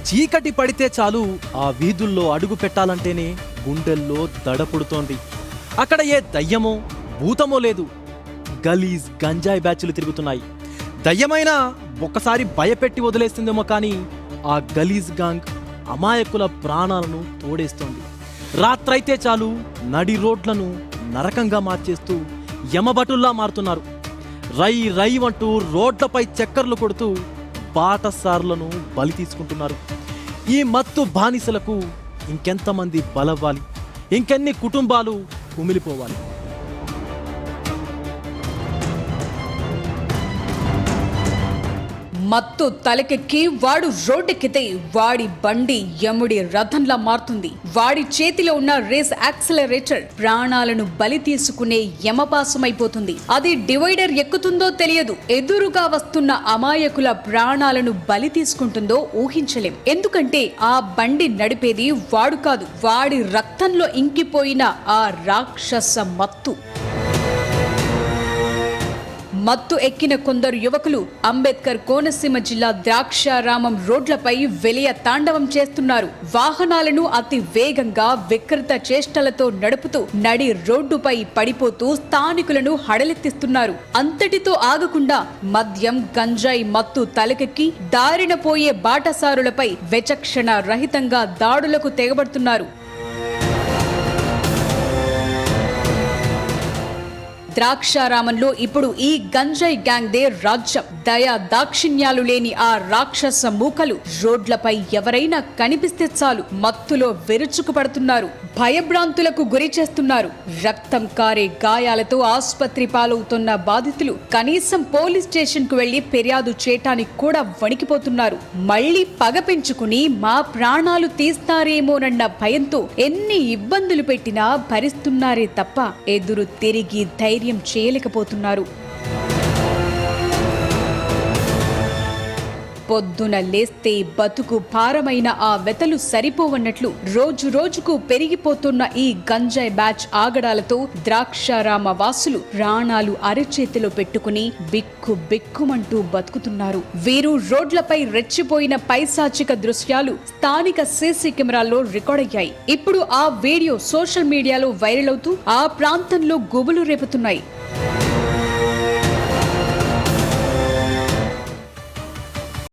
చీకటి పడితే చాలు ఆ వీధుల్లో అడుగు పెట్టాలంటేనే గుండెల్లో దడ పుడుతోంది. అక్కడ ఏ దయ్యమో భూతమో లేదు, గలీజ్ గంజాయి బ్యాచ్లు తిరుగుతున్నాయి. దయ్యమైనా ఒక్కసారి భయపెట్టి వదిలేస్తుందేమో కానీ ఆ గలీజ్ గాంగ్ అమాయకుల ప్రాణాలను తోడేస్తోంది. రాత్రైతే చాలు నడి రోడ్లను నరకంగా మార్చేస్తూ యమభటుల్లా మారుతున్నారు. రై రై అంటూ రోడ్లపై చక్కర్లు కొడుతూ బాటసారులను బలి తీసుకుంటున్నారు. ఈ మత్తు బానిసలకు ఇంకెంతమంది బలవ్వాలి, ఇంకెన్ని కుటుంబాలు కుమిలిపోవాలి. మత్తు తలకెక్కి వాడు రోడ్డెక్కితే వాడి బండి యముడి రథంలా మారుతుంది. వాడి చేతిలో ఉన్న రేస్ యాక్సిలరేటర్ ప్రాణాలను బలి తీసుకునే యమపాసమైపోతుంది. అది డివైడర్ ఎక్కుతుందో తెలియదు, ఎదురుగా వస్తున్న అమాయకుల ప్రాణాలను బలి తీసుకుంటుందో ఊహించలేం. ఎందుకంటే ఆ బండి నడిపేది వాడు కాదు, వాడి రక్తంలో ఇంకిపోయిన ఆ రాక్షస మత్తు. మత్తు ఎక్కిన కొందరు యువకులు అంబేద్కర్ కోనసీమ జిల్లా ద్రాక్షారామం రోడ్లపై వెలియ తాండవం చేస్తున్నారు. వాహనాలను అతి వేగంగా వికృత చేష్టలతో నడుపుతూ నడి రోడ్డుపై పడిపోతూ స్థానికులను హడలెత్తిస్తున్నారు. అంతటితో ఆగకుండా మద్యం గంజాయి మత్తు తలకెక్కి దారిన పోయే బాటసారులపై విచక్షణ రహితంగా దాడులకు తెగబడుతున్నారు. ద్రాక్షారామంలో ఇప్పుడు ఈ గంజాయి గ్యాంగ్ దే రాజ్యం. దయా దాక్షిణ్యాలు లేని ఆ రాక్షస మూకలు రోడ్లపై ఎవరైనా కనిపిస్తే చాలు మత్తులో విరుచుకుపడుతున్నారు, భయభ్రాంతులకు గురి చేస్తున్నారు. రక్తం కారే గాయాలతో ఆసుపత్రి పాలవుతున్న బాధితులు కనీసం పోలీస్ స్టేషన్ కు వెళ్లి ఫిర్యాదు చేయటానికి కూడా వణికిపోతున్నారు. మళ్లీ పగ పెంచుకుని మా ప్రాణాలు తీస్తారేమోనన్న భయంతో ఎన్ని ఇబ్బందులు పెట్టినా భరిస్తున్నారే తప్ప ఎదురు తిరిగి ధైర్యం చేయలేకపోతున్నారు. పొద్దున లేస్తే బతుకు భారమైన ఆ వెతలు సరిపోవన్నట్లు రోజు రోజుకు పెరిగిపోతున్న ఈ గంజాయి బ్యాచ్ ఆగడాలతో ద్రాక్షారామ వాసులు ప్రాణాలు అరచేతిలో పెట్టుకుని బిక్కు బిక్కుమంటూ బతుకుతున్నారు. వీరు రోడ్లపై రెచ్చిపోయిన పైశాచిక దృశ్యాలు స్థానిక సీసీ కెమెరాల్లో రికార్డ్ అయ్యాయి. ఇప్పుడు ఆ వీడియో సోషల్ మీడియాలో వైరల్ అవుతూ ఆ ప్రాంతంలో గుబులు రేపుతున్నాయి.